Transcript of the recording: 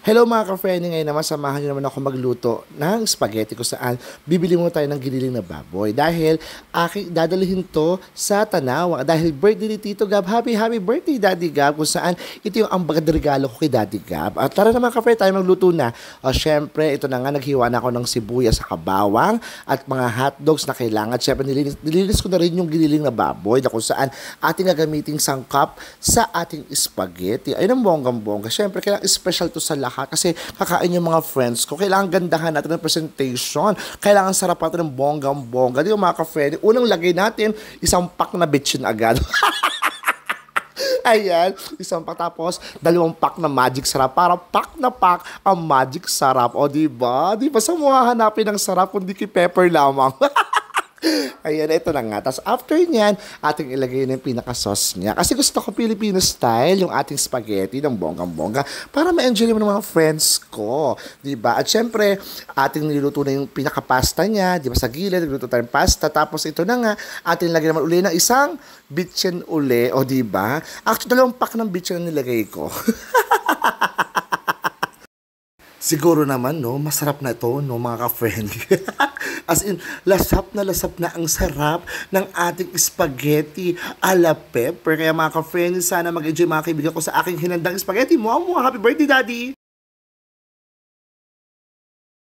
Hello mga ka-friendly, ngayon naman samahan niyo naman ako magluto ng spaghetti kung saan bibili mo tayo ng giniling na baboy dahil dadalhin to sa Tanawa dahil birthday ni Tito Gab. Happy birthday Daddy Gab, kung saan ito yung ambag na regalo ko kay Daddy Gab. At tara naman ka-friend, tayo magluto na. O syempre, ito na nga, naghiwa na ako ng sibuyas sa kabawang at mga hotdogs na kailangan. Syempre, nilinis ko na rin yung giniling na baboy na kung saan ating gagamiting sangkap sa ating spaghetti. Ayun ang bonggang-bongga. Syempre, kailangan special to sa lahat kasi kakain yung mga friends ko. Kailangan gandahan natin ng presentation. Kailangan sarapan natin ng bonggang-bongga. Di ba mga ka-friend? Unang lagay natin, isang pack na bitchin agad. Ayan, isang pack, tapos dalawang pack na magic sarap para pack na pack ang magic sarap. O diba? Diba sa mga hanapin ng sarap kundi kay pepper lamang. Ayan, ito na nga. Tapos after nyan, ating ilagay na yung pinaka-sauce niya. Kasi gusto ko Filipino style yung ating spaghetti ng bonggang-bongga para ma-enjoy mo ng mga friends ko. Diba? At syempre, ating niluto na yung pinaka-pasta niya. Diba? Sa gilid, niluto tayong pasta. Tapos ito na nga, ating lagay naman uli ng isang bitchin uli. O diba? Actually, dalawang pack ng bitchin na nilagay ko. Siguro naman, no, masarap na ito, no, mga ka-friend. As in, lasap na ang sarap ng ating spaghetti a la pepper. Kaya mga ka-friend, sana mag-enjoy mga kaibigan ko sa aking hinandang spaghetti. Happy birthday, Daddy!